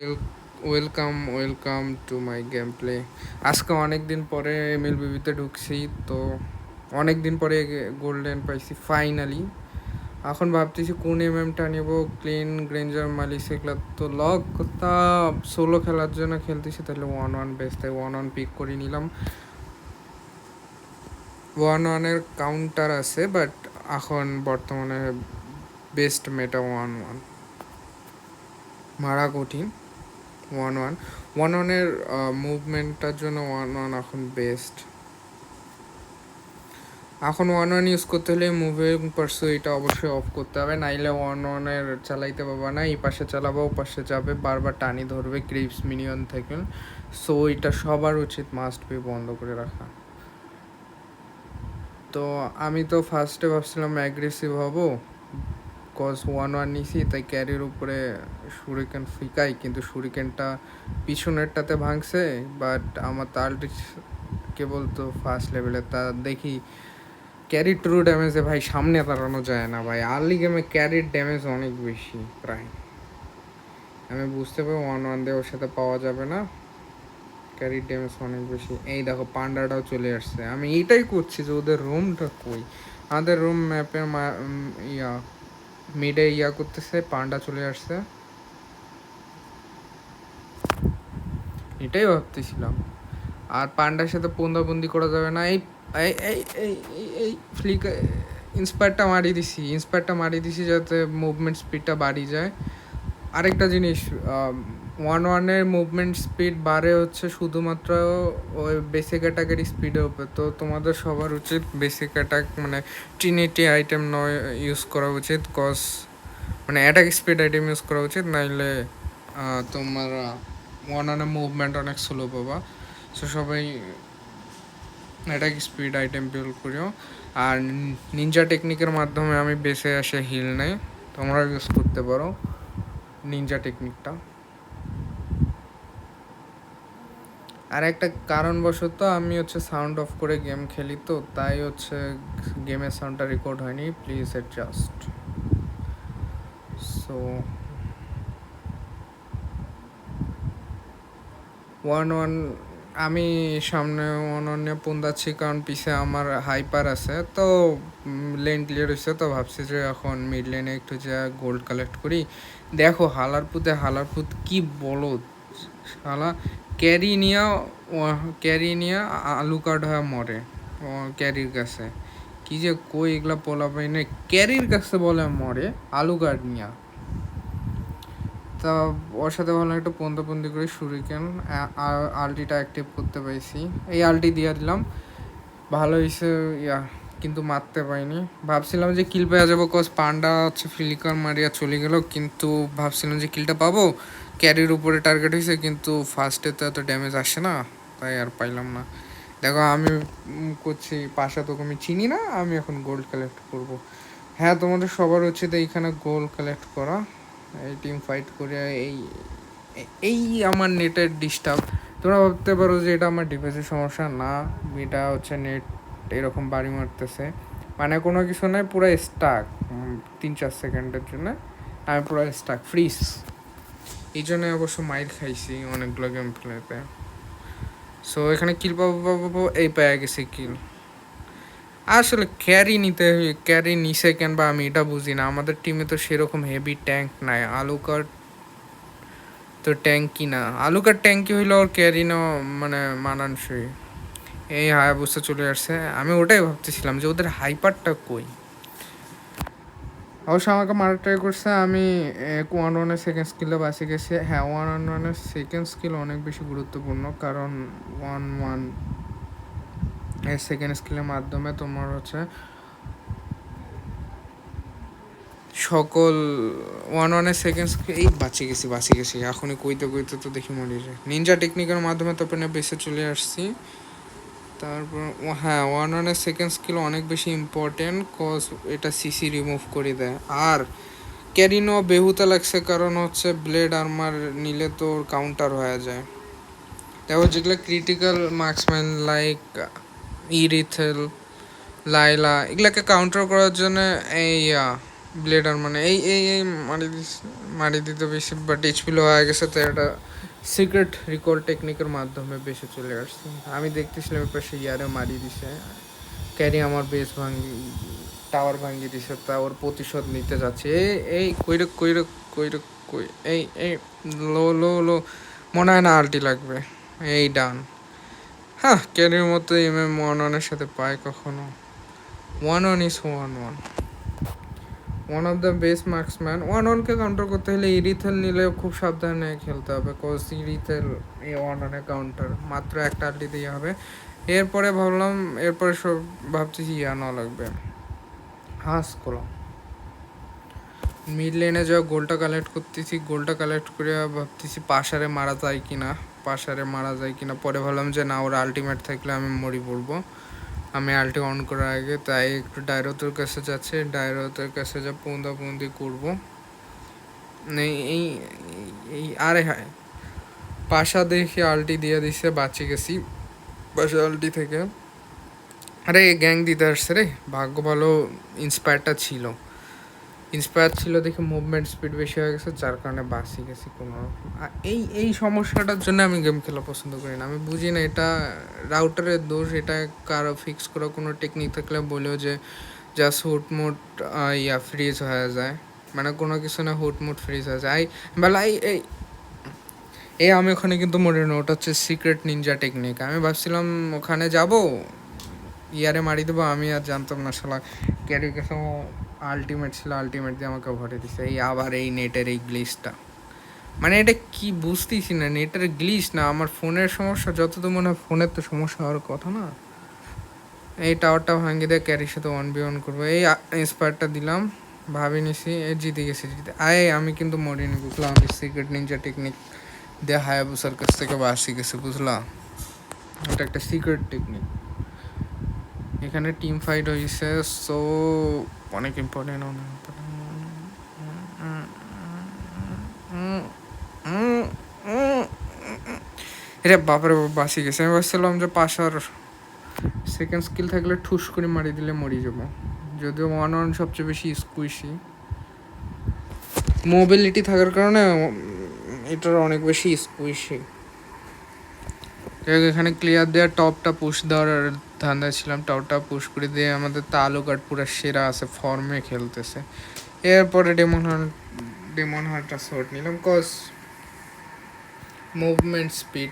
Welcome to my game play. আজকে অনেক দিন পরে এমএলবিতে ঢুকছি, তো অনেক দিন পরে গোল্ডেন পাইছি ফাইনালি। এখন ভাবতেছি কোন এমএমটা নিব, ক্লিন গ্রেঞ্জার মালিস এগুলো তো লক তা সোলো খেলার জন্য খেলতেছি, তাহলে 1-1 বেস্ট, তাই 1-1 পিক করে নিলাম। 1-1-এর কাউন্টার আছে, বাট এখন বর্তমানে বেস্ট মেটা 1-1 মারা কঠিন। 1-1 মুভমেন্টটার জন্য 1-1 এখন বেস্ট। এখন 1-1 ইউজ করতে হলে মুভিং পারসু এটা অবশ্যই অফ করতে হবে, নাইলে 1-1-এর চালাইতে পারবা না। এই পাশে চালাবো, ও পাশে যাবে, বারবার টানি ধরবে ক্রিপস মিনিয়ন থেকে। সো এটা সবার উচিত মাস্ট বি বন্ধ করে রাখা। তো আমি তো ফার্স্টে ভাবছিলাম অ্যাগ্রেসিভ হব, কজ 1-1 নিছি, তাই ক্যারির উপরে শুরিকেন ফিকাই, কিন্তু শুরিকেনটা পিছনেরটাতে ভাঙছে। বাট আমার তো আলটি কেবল তো ফার্স্ট লেভেলে, তা দেখি ক্যারি ট্রু ড্যামেজে ভাই সামনে দাঁড়ানো যায় না ভাই। আর্লি গেমে ক্যারির ড্যামেজ অনেক বেশি প্রায়। আমি বুঝতে পারি 1-1 দিয়ে ওর সাথে পাওয়া যাবে না, ক্যারির ড্যামেজ অনেক বেশি। এই দেখো পান্ডাটাও চলে আসছে। আমি এইটাই করছি যে ওদের রুমটা কই। আমাদের রুম ম্যাপে মিডে করতেছে, পান্ডা চলে আসছে। এটাই ভাবতেছিলাম। আর পান্ডার সাথে পোন্দাবন্দি করা যাবে না। এই এই এই এই এই ফ্লিক ইন্সপায়ারটা মারিয়ে দিছি যাতে মুভমেন্ট স্পিডটা বাড়ি যায়। আরেকটা জিনিস, 1-1-এর মুভমেন্ট স্পিড বাড়ে হচ্ছে শুধুমাত্র ওই বেসিক অ্যাটাকের স্পিডের উপর। তো তোমাদের সবার উচিত বেসিক অ্যাটাক মানে ট্রিনিটি আইটেম নয় ইউজ করা উচিত, কজ মানে অ্যাটাক স্পিড আইটেম ইউজ করা উচিত, নাইলে তোমার 1-1-এর মুভমেন্ট অনেক স্লো পাবা। সো সবাই অ্যাটাক স্পিড আইটেম বিল্ড করিও। আর নিনজা টেকনিকের মাধ্যমে আমি বেসে আসে হিল নেই, তোমরা ইউজ করতে পারো নিনজা টেকনিকটা। আর একটা কারণবশত আমি হচ্ছে সাউন্ড অফ করে গেম খেলি, তো তাই হচ্ছে গেমের সাউন্ডটা রেকর্ড হয়নি, প্লিজ অ্যাডজাস্ট। সো 1-1 আমি সামনে 1-1 নিয়ে পুন্দাচ্ছি, কারণ পিছে আমার হাইপার আছে। তো লেন ক্লিয়ার হয়েছে, তো ভাবছি যে এখন মিড লেনে একটু যা গোল্ড কালেক্ট করি। দেখো হালারপুত কি বলো শালা, ক্যারি নিয়ে আলু কার্ড হয়ে মরে ক্যারির কাছে। কি যে কই এগুলা পোলাপাই না, ক্যারির কাছে বলে মরে আলু কার্ড নিয়ে। তা ওর সাথে ভালো একটা পন্দি করে শুরিকেন আলটিটা অ্যাক্টিভ করতে পাইছি, এই আলটি দিয়ে দিলাম, ভালো হয়েছে। কিন্তু মারতে পারিনি। ভাবছিলাম যে কিল পেয়ে যাবো, কজ পান্ডা হচ্ছে ফ্লিকার মারিয়া চলে গেল, কিন্তু ভাবছিলাম যে কিলটা পাবো, ক্যারির উপরে টার্গেট হয়েছে, কিন্তু ফার্স্টে তো এত ড্যামেজ আসে না, তাই আর পাইলাম না। দেখো আমি করছি পাশা, তোকে আমি চিনি না, আমি এখন গোল্ড কালেক্ট করব। হ্যাঁ, তোমাদের সবার উচিত এইখানে গোল্ড কালেক্ট করা। এই টিম ফাইট করে এই এই আমার নেটের ডিস্টার্ব। তোমরা ভাবতে পারো যে এটা আমার ডিভাইসের সমস্যা, না, এটা হচ্ছে নেট এরকম বাড়ি মারতেছে, মানে কোনো কিছু নয়, পুরো স্টাক 3-4 সেকেন্ডের জন্য আমি পুরো স্টাক ফ্রিজ। এই জন্য অবশ্য মাইর খাইছি অনেকগুলো গেম প্লেতে। সো এখানে কিল পাবো, এই পেয়ে গেছি কিল। আসলে ক্যারি নিছে কেন বা আমি এটা বুঝি না। আমাদের টিমে তো সেরকম হেভি ট্যাঙ্ক নাই। আলুকার তো ট্যাঙ্কি না, আলুকার ট্যাঙ্কি হইলে ওর ক্যারি না মানে মানানসই। এই হায়াবুসা চলে আসছে, আমি ওটাই ভাবতেছিলাম যে ওদের হাইপারটা কই। অবশ্য আমাকে মারা ট্রাই করছে, আমি 1-1-এর সেকেন্ড স্কিলে বাঁচে গেছি। হ্যাঁ, 1-1-এর সেকেন্ড স্কিল অনেক বেশি গুরুত্বপূর্ণ, কারণ 1-1 এর সেকেন্ড স্কিলের মাধ্যমে তোমার হচ্ছে সকল 1-1-এর সেকেন্ড স্কিল। এই বাঁচে গেছি এখনই কইতে তো দেখি মরে যায়। নিনজা টেকনিকের মাধ্যমে তারপরে বেসে চলে আসছি। তারপর হ্যাঁ, 1-1-এর সেকেন্ড স্কিল অনেক বেশি ইম্পর্টেন্ট, কজ এটা সিসি রিমুভ করে দেয়। আর ক্যারিনো বেহুতা লাগছে, কারণ হচ্ছে ব্লেড আর্মার নিলে তোর কাউন্টার হয়ে যায়। দেখো যেগুলো ক্রিটিক্যাল মার্কসম্যান লাইক ইরিথেল, লাইলা, এগুলাকে কাউন্টার করার জন্য এই ব্লেডার মানে এই মারি দিতে বেশি, বাট এইচপি লো হয়ে গেছে, তো এটা সিক্রেট রিকল টেকনিকের মাধ্যমে বেশি চলে আসছে। আমি দেখতেছিলাম এর পাশে ইয়ারে মারি দিছে, ক্যারি আমার বেস ভাঙ্গি, টাওয়ার ভাঙ্গি দিছে, তা ওর প্রতিশোধ নিতে যাচ্ছে। এই কইরে কই, এই লো লো লো, মনে হয় না আলটি লাগবে। এই ডান। হ্যাঁ, ক্যারির মতো ওয়ান ওয়ানের সাথে পায় কখনো। One one is one one, one of the best marksman. One ওয়ানকে কাউন্টার করতে হলে ইরিথেল নিলে খুব সাবধানে খেলতে হবে, কোজ ইরিথেল এই ওয়ান ওয়ানে কাউন্টার মাত্র একটা আলটি দিয়ে হবে। এরপরে ভাবলাম, এরপরে সব ভাবতেছি ইয়ানো লাগবে, হাস করলাম মিড লেনে যাওয়া, গোলটা কালেক্ট করতেছি, গোলটা কালেক্ট করে ভাবতেছি পাশারে মারা যায় কিনা, পরে ভাবলাম যে না, ওর আলটিমেট থাকলে আমি মরি পড়বো। আমি আলটি অন করার আগে তাই একটু ডায়রতের কাছে যাচ্ছে, ডায়রতের কাছে যা পুন্দি করবো। এই এই আরে হ্যাঁ, পাশা দেখে আলটি দিয়ে দিছে, বাঁচি গেছি পাশা আলটি থেকে। আরে গ্যাং দিতে আসছে রে, ভাগ্য ভালো ইন্সপায়ার ছিল দেখে মুভমেন্ট স্পিড বেশি হয়ে গেছে, যার কারণে বাঁচি গেছি কোনো রকম। এই সমস্যাটার জন্য আমি গেম খেলা পছন্দ করি না। আমি বুঝি না এটা রাউটারের দোষ, এটা কারো ফিক্স করা কোনো টেকনিক থাকলে বলেও যে জাস্ট হুটমুট ফ্রিজ হয়ে যায়, মানে কোনো কিছু না হুটমুট ফ্রিজ হয়ে যায়। বেলা এই আমি ওখানে কিন্তু মনে না, ওটা হচ্ছে সিক্রেট নিনজা টেকনিক। আমি ভাবছিলাম ওখানে যাব, ইয়ারে মারি দেবো, আমি আর জানতাম না শালা ক্যারি কাছে আলটিমেট ছিল, আলটিমেট দিয়ে আমাকে ভরে দিছে। এই আবার এই নেটের এই গ্লিচটা, মানে এটা কি বুঝতেছি না, নেটের গ্লিচ না আমার ফোনের সমস্যা, যতদূর মনে হয় ফোনের তো সমস্যা হওয়ার কথা না। এই টাওয়ারটা ভাঙিয়ে দিয়ে ক্যারির সাথে 1v1 করবো। এই ইন্সপায়ারটা দিলাম, ভাবি নিছি, জিতে গেছি। আমি কিন্তু মরিনি, বুঝলাম আমি সিক্রেট নিনজা টেকনিক দিয়ে হায়াবুসার কাছ থেকে বাসি গেছে, বুঝলা, এটা একটা সিক্রেট টেকনিক। এখানে টিম ফাইট হয়েছে, সো অনেক ইম্পর্টেন্ট। এটা বাপরে বাসি গেছে। আমি ভাবছিলাম যে পাশার সেকেন্ড স্কিল থাকলে ঠুস করে মারি দিলে মরি যাবো, যদিও ওয়ান ওয়ান সবচেয়ে বেশি স্কুইশি, মোবিলিটি থাকার কারণে এটার অনেক বেশি স্কুইশি। এখানে ক্লিয়ার দেওয়ার টপটা পুশ দেওয়ার ধান্দায় ছিলাম, টপটা পুশ করে দিয়ে আমাদের তালুকাট পুরো সেরা আছে, ফর্মে খেলতেছে। এরপরে ডেমন হার্টটা শর্ট নিলাম, cause movement speed,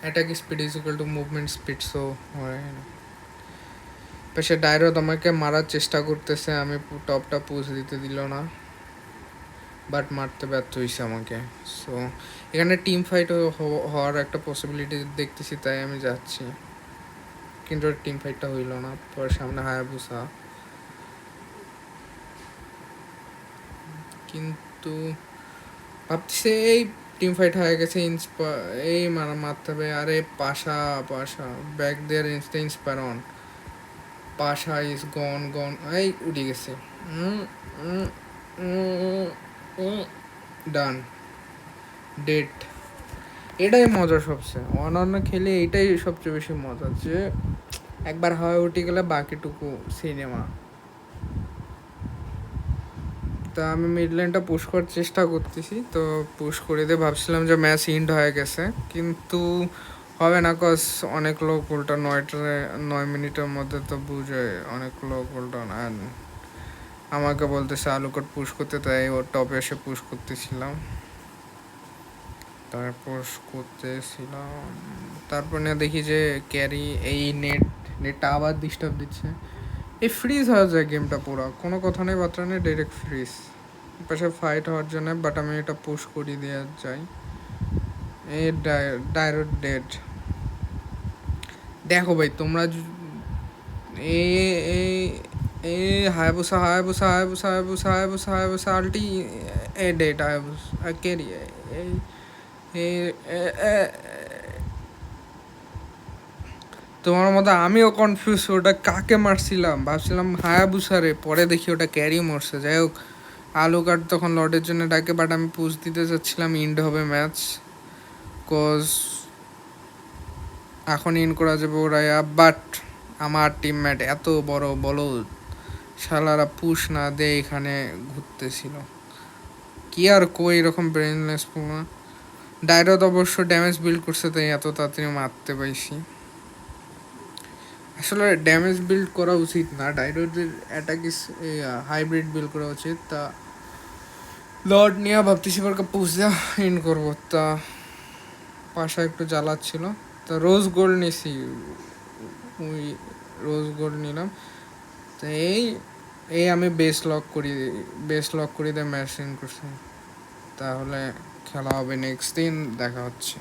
attack speed is equal to movement speed, so হয় না। সে ডাইরত আমাকে মারার চেষ্টা করতেছে, আমি টপটা পুশ দিতে দিল না, বাট মারতে ব্যর্থ হয়েছে আমাকে। সো এখানে টিম ফাইট হওয়ার একটা পসিবিলিটি দেখতেছি, তাই আমি যাচ্ছি, কিন্তু টিম ফাইটটা হইল না। পরে সামনে হায়াবুসা, কিন্তু ভাবতেছে এই টিম ফাইট হয়ে গেছে, এই মারতে হবে। আরে পাশা ব্যাক দেয়ার ইন্সপায়ার অন, পাশা ইজ গন, এই উঠে গেছে, ডান, ডেট। এটাই মজা সবচেয়ে, অন্য খেলে এটাই সবচেয়ে বেশি মজা, যে একবার হাওয়ায় উঠে গেলে বাকিটুকু সিনেমা। তা আমি মিডল্যান্ডটা পুশ করার চেষ্টা করতেছি, তো পুশ করে দিয়ে ভাবছিলাম যে ম্যাচ ইন্ড হয়ে গেছে, কিন্তু হবে না, কজ অনেক লোক উল্টা 9 মিনিটের মধ্যে তো বুঝে, অনেক লোক উল্টা না আমাকে বলতেছে আলুকট পুশ করতে, তাই ওর টপে এসে পুশ করতেছিলাম, তারপর না দেখি যে ক্যারি এই নেটটা আবার ডিস্টার্ব দিচ্ছে, এই ফ্রিজ হয়ে যায় গেমটা পুরো, কোনো কথা নেই বার্তা নেই, ডাইরেক্ট ফ্রিজ। পাশে ফাইট হওয়ার জন্য, বাট আমি এটা পুশ করি দিয়ে যাই। এই ডাইরেক্ট ডেড। দেখো ভাই তোমরা, এ হায়াবুসা আলটি, এ ডেট হায়াবুসা ক্যারি, তোমার মতো আমিও কনফিউজ, ওটা কাকে মারছিলাম, ভাবছিলাম হায়াবুসারে, পরে দেখি ওটা ক্যারি মরছে। যাই হোক, আলুকাট তখন লর্ডের জন্য ডাকে, বাট আমি পুশ দিতে চাচ্ছিলাম, ইন্ড হবে ম্যাচ, কজ এখন ইন করা যাবে ওরাইয়া, বাট আমার টিমমেট এত বড় বলদ, শালারা পুশ না দিয়ে এখানে ঘুরতেছিল। কি আর কই, এরকম ব্রেনলেস পুমা। ডায়রত অবশ্য ড্যামেজ বিল্ড করছে, তাই এত তাড়াতাড়ি মারতে পাইছি। আসলে ড্যামেজ বিল্ড করা উচিত না, ডায়রোডের অ্যাটাক ইস হাইব্রিড বিল্ড করা উচিত। তা লর্ড নিয়ে ভাবতেছি এবার পুষ দেওয়া ইন করবো। তা পাশা একটু জ্বালাচ্ছিল, তা রোজ গোল্ড নিছি, ওই রোজ গোল্ড নিলাম। তো এই এই আমি বেস লক করি দিয়ে ম্যাচ ইন করছি। তাহলে খেলা হবে নেক্সট দিন, দেখা হচ্ছে।